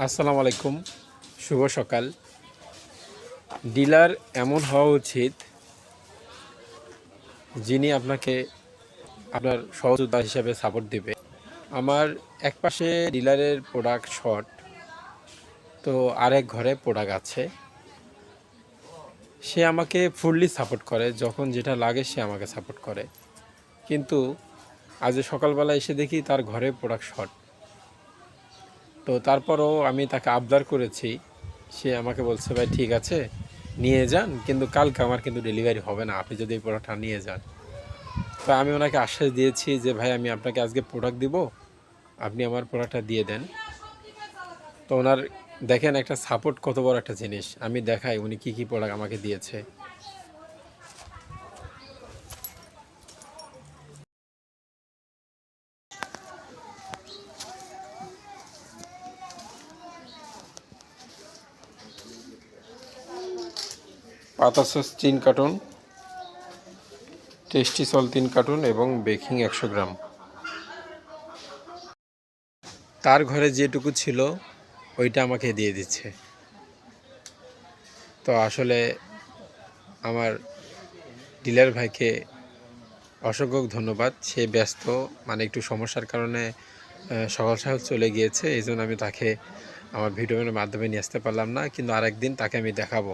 আসসালামু আলাইকুম, শুভ সকাল। ডিলার এমন হওয়া উচিত যিনি আপনাকে আপনার সহযোদ্ধা হিসাবে সাপোর্ট দেবে। আমার এক পাশে ডিলারের প্রোডাক্ট শর্ট, তো আরেক ঘরে প্রোডাক্ট আছে। সে আমাকে ফুললি সাপোর্ট করে, যখন যেটা লাগে সে আমাকে সাপোর্ট করে। কিন্তু আজ সকালবেলা এসে দেখি তার ঘরে প্রোডাক্ট শর্ট। তো তারপরও আমি তাকে আবদার করেছি। সে আমাকে বলছে, ভাই ঠিক আছে নিয়ে যান, কিন্তু কালকে আমার কিন্তু ডেলিভারি হবে না, আপনি যদি এই প্রোডাক্টটা নিয়ে যান। তো আমি ওনাকে আশ্বাস দিয়েছি যে ভাই আমি আপনাকে আজকে প্রোডাক্ট দিব, আপনি আমার প্রোডাক্টটা দিয়ে দেন। তো ওনার দেখেন একটা সাপোর্ট কত বড় একটা জিনিস। আমি দেখাই উনি কি কি প্রোডাক্ট আমাকে দিয়েছে। পাতা সস 3 কার্টুন, টেস্টি সল 3 কার্টুন এবং বেকিং 100 গ্রাম। তার ঘরে যেটুকু ছিল ওইটা আমাকে দিয়ে দিচ্ছে। তো আসলে আমার ডিলার ভাইকে অসংখ্য ধন্যবাদ। সে ব্যস্ত, মানে একটু সমস্যার কারণে সকাল সকাল চলে গিয়েছে। এই জন্য আমি তাকে আমার ভিডিওর মাধ্যমে নিয়ে আসতে পারলাম না, কিন্তু আরেকদিন তাকে আমি দেখাবো।